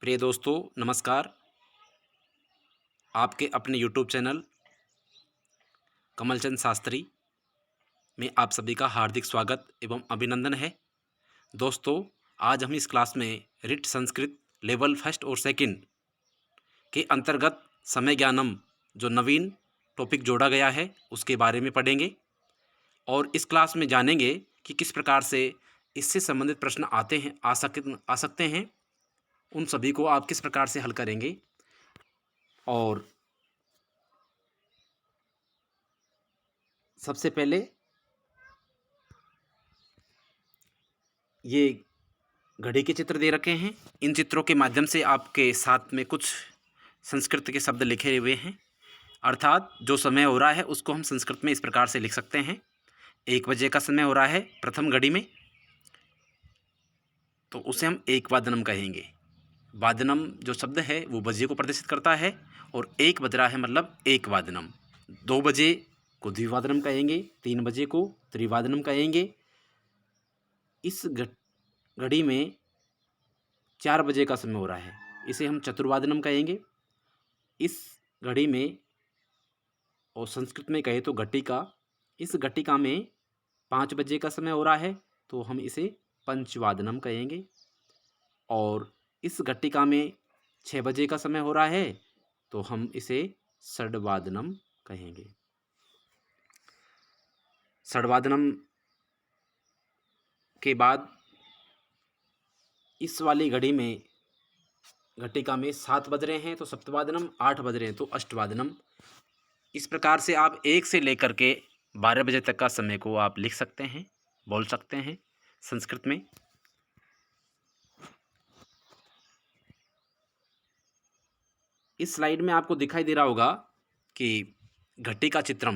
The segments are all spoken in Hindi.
प्रिय दोस्तों, नमस्कार। आपके अपने यूट्यूब चैनल कमलचंद शास्त्री में आप सभी का हार्दिक स्वागत एवं अभिनंदन है। दोस्तों, आज हम इस क्लास में रिट संस्कृत लेवल फर्स्ट और सेकंड के अंतर्गत समय ज्ञानम जो नवीन टॉपिक जोड़ा गया है उसके बारे में पढ़ेंगे और इस क्लास में जानेंगे कि किस प्रकार से इससे संबंधित प्रश्न आ सकते हैं। उन सभी को आप किस प्रकार से हल करेंगे और सबसे पहले ये घड़ी के चित्र दे रखे हैं। इन चित्रों के माध्यम से आपके साथ में कुछ संस्कृत के शब्द लिखे हुए हैं, अर्थात जो समय हो रहा है उसको हम संस्कृत में इस प्रकार से लिख सकते हैं। 1 बजे का समय हो रहा है प्रथम घड़ी में, तो उसे हम एक वादनम कहेंगे। वादनम जो शब्द है वो बजे को प्रदर्शित करता है और 1 बज रहा है मतलब एक वादनम। 2 बजे को द्विवादनम कहेंगे, 3 बजे को त्रिवादनम कहेंगे। इस घड़ी में 4 बजे का समय हो रहा है, इसे हम चतुर्वादनम कहेंगे। इस घड़ी में और संस्कृत में कहे तो घटिका, इस घटिका में 5 बजे का समय हो रहा है तो हम इसे पंचवादनम कहेंगे। और इस घटिका में 6 बजे का समय हो रहा है तो हम इसे षड्वादनम कहेंगे। षड्वादनम के बाद इस वाली घड़ी में घटिका में 7 बज रहे हैं तो सप्तवादनम, 8 बज रहे हैं तो अष्टवादनम। इस प्रकार से आप 1 से लेकर के 12 बजे तक का समय को आप लिख सकते हैं, बोल सकते हैं संस्कृत में। इस स्लाइड में आपको दिखाई दे रहा होगा कि घटिका चित्रम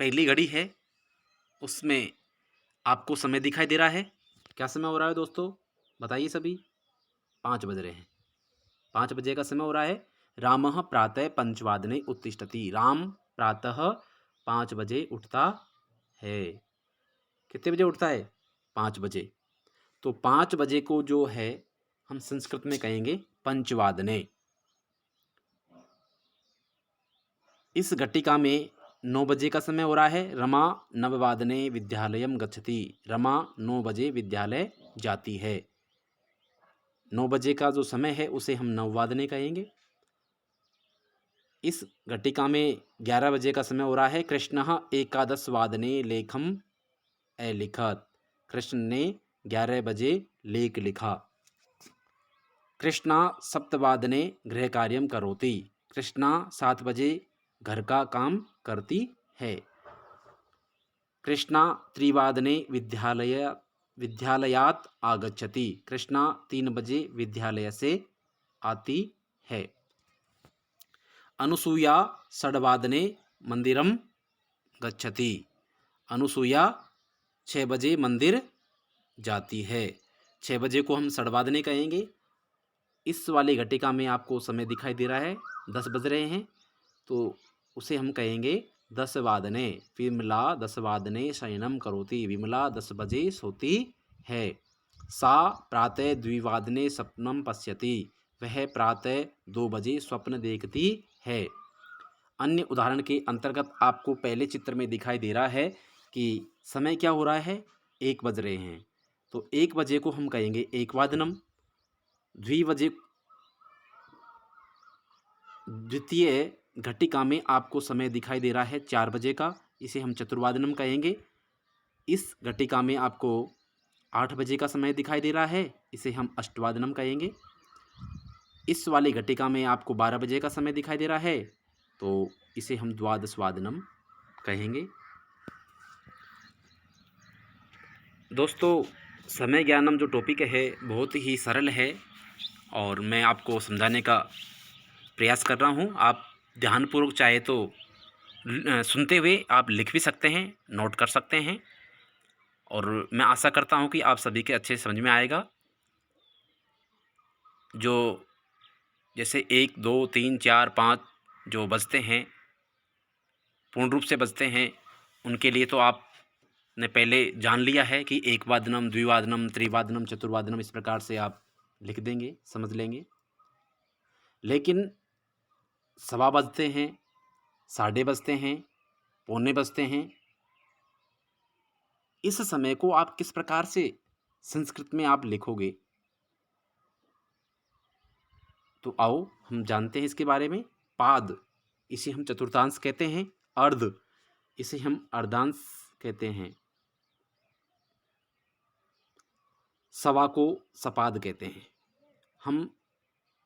पहली घड़ी है, उसमें आपको समय दिखाई दे रहा है। क्या समय हो रहा है दोस्तों, बताइए सभी। 5 बज रहे हैं, 5 बजे का समय हो रहा है। रामः प्रातः पंचवादने उत्तिष्ठति, राम प्रातः 5 बजे उठता है। कितने बजे उठता है? 5 बजे। तो 5 बजे को जो है हम संस्कृत में कहेंगे पंचवादने। इस घटिका में 9 बजे का समय हो रहा है। रमा नववादने विद्यालयम गच्छति, रमा 9 बजे विद्यालय जाती है। 9 बजे का जो समय है उसे हम नववादने कहेंगे। इस घटिका में 11 बजे का समय हो रहा है। कृष्णः एकादश वादने लेखम अलिखत, कृष्ण ने 11 बजे लेख लिखा। कृष्णा सप्तवादने गृह कार्यम करोति, कृष्णा 7 बजे घर का काम करती है। कृष्णा त्रिवादने विद्यालयात आगच्छति, कृष्णा 3 बजे विद्यालय से आती है। अनुसूया षड्वादने मंदिरम गच्छति, अनुसूया 6 बजे मंदिर जाती है। 6 बजे को हम षड्वादने कहेंगे। इस वाली घटिका में आपको समय दिखाई दे रहा है, 10 बज रहे हैं तो उसे हम कहेंगे 10 वादने। विमला 10 वादने शयनम करोति, विमला 10 बजे सोती है। सा प्रातः द्विवादने स्वप्नम पश्यति, वह प्रातः 2 बजे स्वप्न देखती है। अन्य उदाहरण के अंतर्गत आपको पहले चित्र में दिखाई दे रहा है कि समय क्या हो रहा है, 1 बज रहे हैं तो 1 बजे को हम कहेंगे एक वादनम। द्वितीय घटिका में आपको समय दिखाई दे रहा है 4 बजे का, इसे हम चतुर्वादनम कहेंगे। इस घटिका में आपको 8 बजे का समय दिखाई दे रहा है, इसे हम अष्टवादनम कहेंगे। इस वाली घटिका में आपको 12 बजे का समय दिखाई दे रहा है तो इसे हम द्वादशवादनम कहेंगे। दोस्तों, समय ज्ञानम जो टॉपिक है बहुत ही सरल है और मैं आपको समझाने का प्रयास कर रहा हूँ। आप ध्यानपूर्वक चाहे तो सुनते हुए आप लिख भी सकते हैं, नोट कर सकते हैं और मैं आशा करता हूँ कि आप सभी के अच्छे समझ में आएगा। जो जैसे 1 2 3 4 5 जो बजते हैं, पूर्ण रूप से बजते हैं, उनके लिए तो आपने पहले जान लिया है कि एक वादनम, द्विवादनम, त्रिवादनम, चतुर्वादनम, इस प्रकार से आप लिख देंगे, समझ लेंगे। लेकिन सवा बजते हैं, साढ़े बजते हैं, पौने बजते हैं, इस समय को आप किस प्रकार से संस्कृत में आप लिखोगे? तो आओ हम जानते हैं इसके बारे में। पाद, इसे हम चतुर्थांश कहते हैं। अर्ध, इसे हम अर्धांश कहते हैं। सवा को सपाद कहते हैं। हम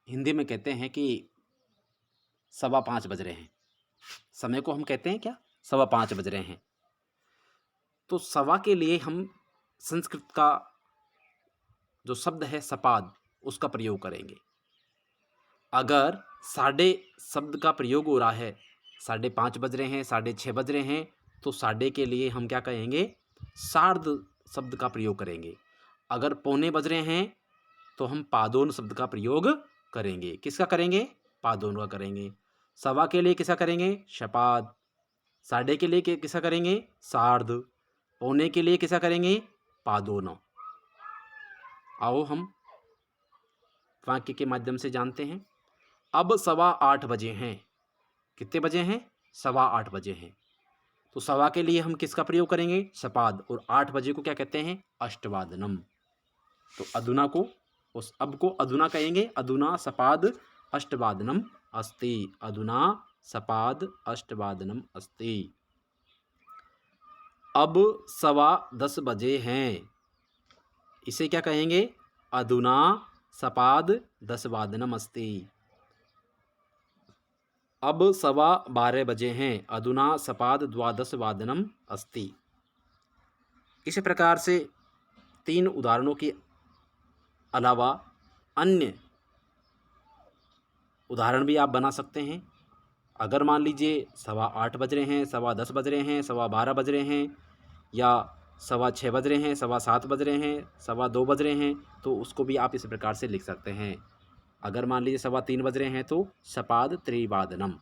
हिंदी में कहते हैं कि 5:15 बज रहे हैं। समय को हम कहते हैं क्या? 5:15 बज रहे हैं। तो सवा के लिए हम संस्कृत का जो शब्द है सपाद, उसका प्रयोग करेंगे। अगर साढ़े शब्द का प्रयोग हो रहा है, 5:30 बज रहे हैं, 6:30 बज रहे हैं, तो साढ़े के लिए हम क्या कहेंगे? सार्ध शब्द का प्रयोग करेंगे। अगर पौने बज रहे हैं तो हम पादोन शब्द का प्रयोग करेंगे। किसका करेंगे? पादोन का करेंगे। सवा के लिए किसका करेंगे? शपाद। साढ़े के लिए किसका करेंगे? सार्ध। पौने के लिए किसका करेंगे? पादोन। आओ हम वाक्य के माध्यम से जानते हैं। अब 8:15 बजे हैं। कितने बजे हैं? 8:15 बजे हैं। तो सवा के लिए हम किसका प्रयोग करेंगे? सपाद। और 8 बजे को क्या कहते हैं? अष्टवादनम। तो अधुना को, उस अब को अधुना कहेंगे। अधुना सपाद अष्टवादनम अस्ति। अधुना सपाद अष्टवादनम अस्ति। अब 10:15 बजे हैं। इसे क्या कहेंगे? अधुना सपाद 10:15 अस्ति। अब 12:15 बजे हैं। अधुना सपाद 12:15 अस्ति। इस प्रकार से 3 उदाहरणों के अलावा अन्य उदाहरण भी आप बना सकते हैं। अगर मान लीजिए 8:15 बज रहे हैं, 10:15 बज रहे हैं, 12:15 बज रहे हैं, या 6:15 बज रहे हैं, 7:15 बज रहे हैं, 2:15 बज रहे हैं, तो उसको भी आप इस प्रकार से लिख सकते हैं। अगर मान लीजिए 3:15 बज रहे हैं तो सपाद त्रिवादनम।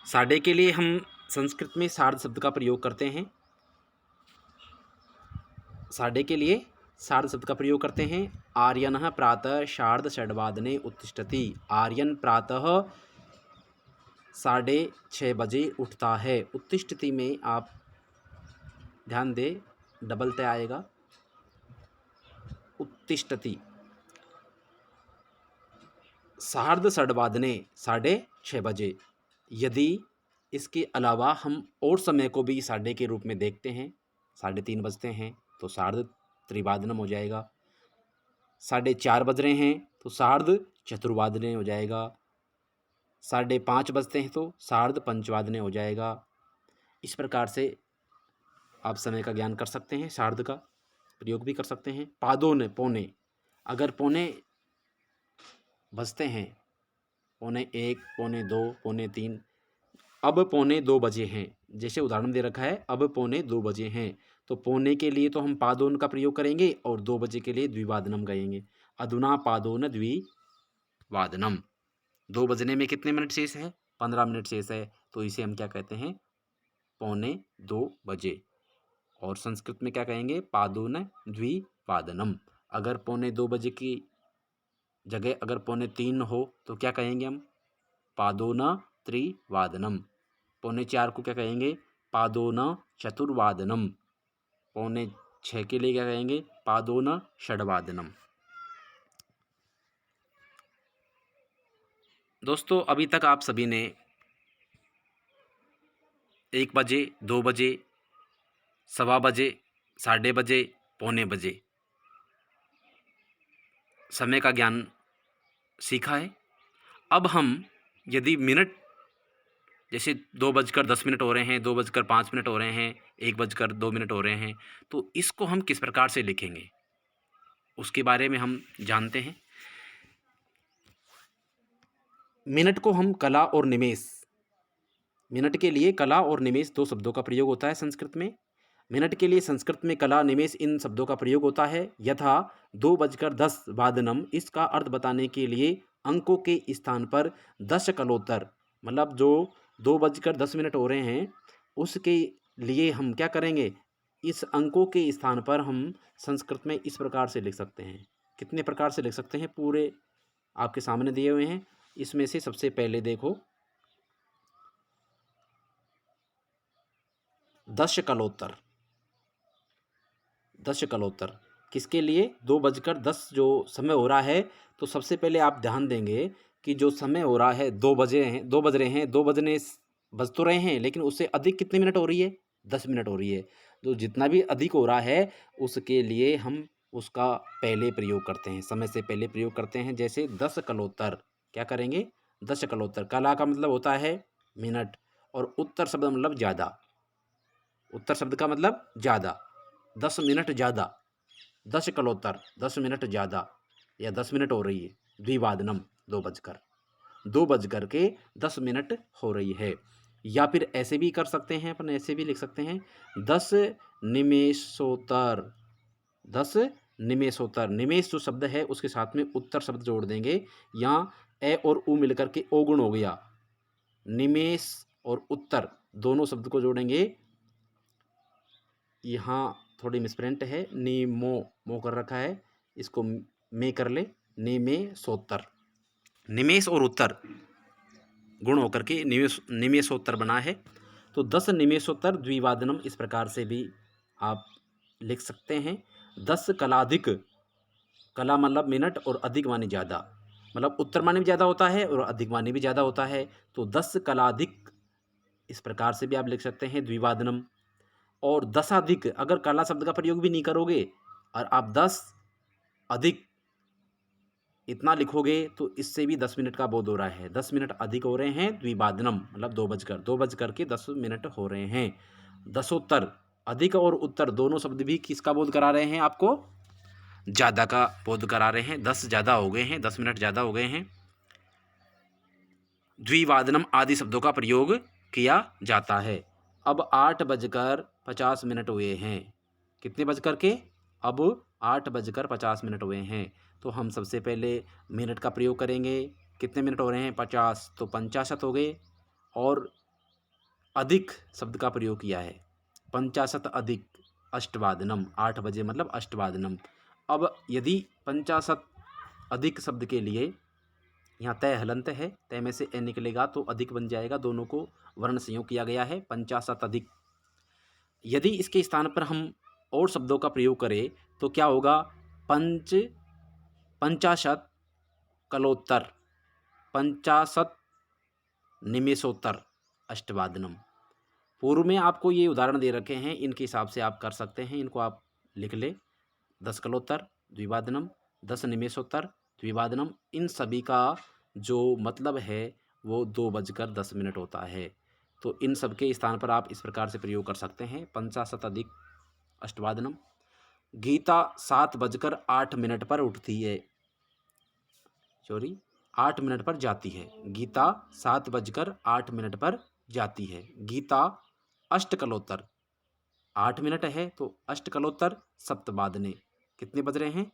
साढ़े के लिए हम संस्कृत में सार्ध शब्द का प्रयोग करते हैं। साढ़े के लिए सार्ध शब्द का प्रयोग करते हैं। आर्यनः प्रातः सार्ध षड्वादने उत्तिष्ठति। आर्यन प्रातः 6:30 बजे उठता है। उत्तिष्ठति में आप ध्यान दें, डबल तय आएगा। उत्तिष्ठति। सार्ध षड्वादने 6:30 बजे। यदि इसके अलावा हम और समय को भी साढ़े के रूप में देखते हैं, 3:30 बजते हैं तो सार्ध त्रिवादनम हो जाएगा। 4:30 बज रहे हैं तो सार्ध चतुर्वादने हो जाएगा। 5:30 बजते हैं तो सार्ध पंचवादने हो जाएगा। इस प्रकार से आप समय का ज्ञान कर सकते हैं। सार्ध का प्रयोग भी कर सकते हैं। पादोन, पौने। अगर पौने बजते हैं, 1:15, 1:15, 2:15, अब 1:15 बजे हैं, जैसे उदाहरण दे रखा है, अब 1:15 बजे हैं, तो पौने के लिए तो हम पादोन का प्रयोग करेंगे और 2 बजे के लिए द्विवादनम कहेंगे। अधुना पादोन द्विवादनम। 2 बजने में कितने मिनट शेष है? 15 मिनट शेष है, तो इसे हम क्या कहते हैं? 1:15 बजे। और संस्कृत में क्या कहेंगे? पादोन द्विवादनम। अगर 1:15 बजे की जगह अगर 3:15 हो तो क्या कहेंगे हम? पादोन त्रिवादनम। 3:45 को क्या कहेंगे? पादोन चतुर्वादनम। 5:45 के लिए क्या कहेंगे? पादोन षड्वादनम। दोस्तों, अभी तक आप सभी ने 1 बजे, 2 बजे, 1:15 बजे, 6:30 बजे, 1:45 बजे समय का ज्ञान सीखा है। अब हम यदि मिनट, जैसे 2:10 हो रहे हैं, 2:05 हो रहे हैं, 1:02 हो रहे हैं, तो इसको हम किस प्रकार से लिखेंगे उसके बारे में हम जानते हैं। मिनट को हम कला और निमेष, मिनट के लिए कला और निमेष 2 शब्दों का प्रयोग होता है संस्कृत में। मिनट के लिए संस्कृत में कला, निमेष इन शब्दों का प्रयोग होता है। यथा 2:10 वादनम, इसका अर्थ बताने के लिए अंकों के स्थान पर 10 कलोत्तर, मतलब जो 2:10 हो रहे हैं उसके लिए हम क्या करेंगे? इस अंकों के स्थान पर हम संस्कृत में इस प्रकार से लिख सकते हैं। कितने प्रकार से लिख सकते हैं पूरे आपके सामने दिए हुए हैं। इसमें से सबसे पहले देखो, दशकलोत्तर। दशकलोत्तर किसके लिए? 2:10 जो समय हो रहा है, तो सबसे पहले आप ध्यान देंगे कि जो समय हो रहा है 2 बजे हैं, 2 बज रहे हैं, 2 बजने बज तो रहे हैं, लेकिन उससे अधिक कितने मिनट हो रही है? 10 मिनट हो रही है। तो जितना भी अधिक हो रहा है उसके लिए हम उसका पहले प्रयोग करते हैं, समय से पहले प्रयोग करते हैं। जैसे दशकलोत्तर, क्या करेंगे? दशकलोत्तर। कला का मतलब होता है मिनट, और उत्तर शब्द मतलब ज़्यादा। उत्तर शब्द का मतलब ज़्यादा, 10 मिनट ज़्यादा। दशकलोत्तर, 10 मिनट ज़्यादा, या 10 मिनट हो रही है। द्विवादनम, 2:10 हो रही है। या फिर ऐसे भी कर सकते हैं अपन, ऐसे भी लिख सकते हैं 10 निमेषोत्तर। 10 निमेषोत्तर। निमेष जो शब्द है उसके साथ में उत्तर शब्द जोड़ देंगे। यहाँ ए और उ मिलकर के ओगुण हो गया। निमेष और उत्तर दोनों शब्द को जोड़ेंगे। यहाँ थोड़ी मिसप्रिंट है, नीमो मो कर रखा है, इसको में कर ले, निमेषोत्तर। निमेष और उत्तर गुण होकर के निमेषोत्तर बना है। तो 10 निमेषोत्तर द्विवादनम, इस प्रकार से भी आप लिख सकते हैं। 10 कलाधिक, कला मतलब मिनट और अधिक माने ज़्यादा, मतलब उत्तर माने भी ज़्यादा होता है और अधिक माने भी ज़्यादा होता है। तो 10 कलाधिक, इस प्रकार से भी आप लिख सकते हैं द्विवादनम। और दशाधिक, अगर कला शब्द का प्रयोग भी नहीं करोगे और आप 10 अधिक इतना लिखोगे तो इससे भी 10 मिनट का बोध हो रहा है। 10 मिनट अधिक हो रहे हैं, द्विवादनम मतलब 2:10 हो रहे हैं। दशोत्तर, अधिक और उत्तर दोनों शब्द भी किसका बोध करा रहे हैं आपको? ज़्यादा का बोध करा रहे हैं। 10 ज़्यादा हो गए हैं, 10 मिनट ज़्यादा हो गए हैं। द्विवादनम आदि शब्दों का प्रयोग किया जाता है। अब 8:50 हुए हैं। कितने बज कर के? अब 8:50 हुए हैं। तो हम सबसे पहले मिनट का प्रयोग करेंगे। कितने मिनट हो रहे हैं? 50, तो 50 हो गए। और अधिक शब्द का प्रयोग किया है, 50 अधिक अष्टवादनम, 8 बजे मतलब अष्टवादनम। अब यदि 50 अधिक शब्द के लिए यहाँ तय हलंत है, तय में से ए निकलेगा तो अधिक बन जाएगा। दोनों को वर्ण संयोग किया गया है, 50 अधिक। यदि इसके स्थान पर हम और शब्दों का प्रयोग करें तो क्या होगा? 50 कलोत्तर, 50 निमेषोत्तर अष्टवादनम। पूर्व में आपको ये उदाहरण दे रखे हैं, इनके हिसाब से आप कर सकते हैं। इनको आप लिख ले। 10 कलोत्तर द्विवादनम, 10 निमेषोत्तर द्विवादनम, इन सभी का जो मतलब है वो 2:10 होता है। तो इन सब के स्थान पर आप इस प्रकार से प्रयोग कर सकते हैं, 50 अधिक अष्टवादनम। गीता 7:08 पर उठती है, सॉरी 8 मिनट पर जाती है। गीता 7:08 पर जाती है। गीता अष्टकलोत्तर, 8 मिनट है तो अष्टकलोत्तर सप्तवादने, कितने बज रहे हैं?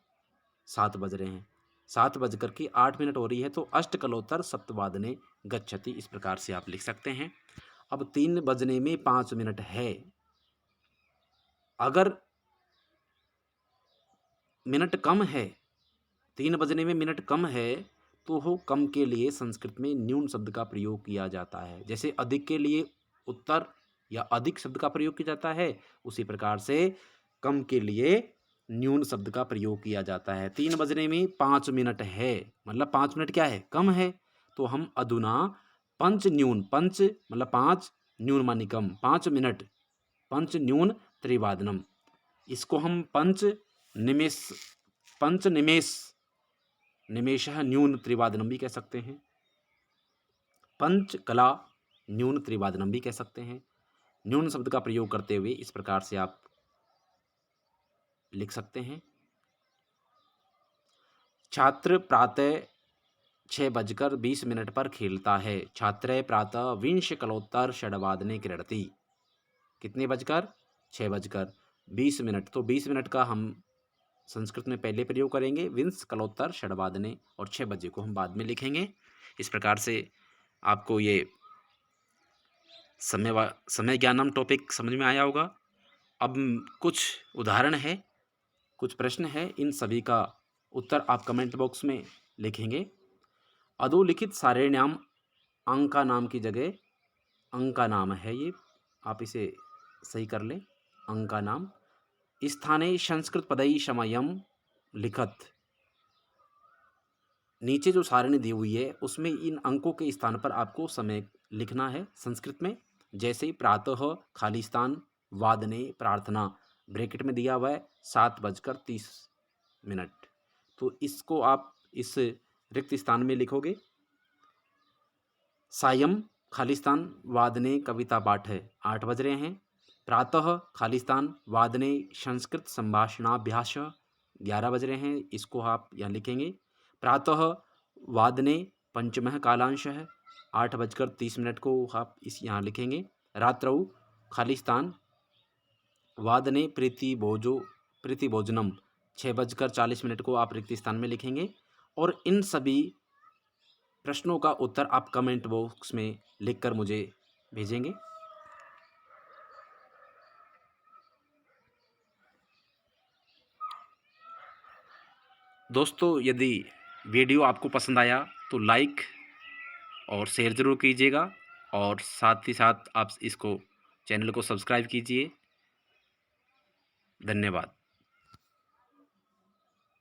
7 बज रहे हैं। 7:08 हो रही है तो अष्टकलोत्तर सप्तवादने गच्छति, इस प्रकार से आप लिख सकते हैं। अब 3 बजने में 5 मिनट है। अगर मिनट कम है, 3 बजने में मिनट कम है, तो हो कम के लिए संस्कृत में न्यून शब्द का प्रयोग किया जाता है। जैसे अधिक के लिए उत्तर या अधिक शब्द का प्रयोग किया जाता है, उसी प्रकार से कम के लिए न्यून शब्द का प्रयोग किया जाता है। 3 बजने में 5 मिनट है, मतलब 5 मिनट क्या है? कम है। तो हम अधुना पंच न्यून, पंच मतलब 5, न्यून मानी कम, 5 मिनट, पंच न्यून त्रिवादनम। इसको हम पंच निमेष, पंच निमेष, निमेषः न्यून त्रिवादनम भी कह सकते हैं। पंच कला न्यून त्रिवादनम भी कह सकते हैं। न्यून शब्द का प्रयोग करते हुए इस प्रकार से आप लिख सकते हैं। छात्र प्रातः 6:20 पर खेलता है। छात्र प्रातः विंश कलोत्तर षड्वादने क्रीडति। कितने बजकर? 6:20। तो 20 मिनट का हम संस्कृत में पहले प्रयोग करेंगे, विंश कलोत्तर षड्वादने, और 6 बजे को हम बाद में लिखेंगे। इस प्रकार से आपको ये समय ज्ञानम टॉपिक समझ में आया होगा। अब कुछ उदाहरण है, कुछ प्रश्न है, इन सभी का उत्तर आप कमेंट बॉक्स में लिखेंगे। अधोलिखित सारेण्याम अंका नाम की जगह अंका नाम है, ये आप इसे सही कर लें। अंका नाम स्थाने संस्कृत पदई समयम लिखत। नीचे जो सारणी दी हुई है उसमें इन अंकों के स्थान पर आपको समय लिखना है संस्कृत में। जैसे प्रातः खाली स्थान वादने प्रार्थना, ब्रैकेट में दिया हुआ है 7:30। तो इसको आप इस रिक्त स्थान में लिखोगे। सायं खाली स्थान वादने कविता पाठ है, 8 बज रहे हैं। प्रातः खाली स्थान वादने संस्कृत संभाषणाभ्यास, 11 बज रहे हैं, इसको आप यहाँ लिखेंगे। प्रातः वादने पंचमः कालांश है, 8:30 को आप इस यहाँ लिखेंगे। रात्रौ खाली स्थान वादने प्रीति भोजनम, 6:40 को आप रिक्त स्थान में लिखेंगे। और इन सभी प्रश्नों का उत्तर आप कमेंट बॉक्स में लिखकर मुझे भेजेंगे। दोस्तों, यदि वीडियो आपको पसंद आया तो लाइक और शेयर ज़रूर कीजिएगा, और साथ ही साथ आप इसको चैनल को सब्सक्राइब कीजिए। धन्यवाद।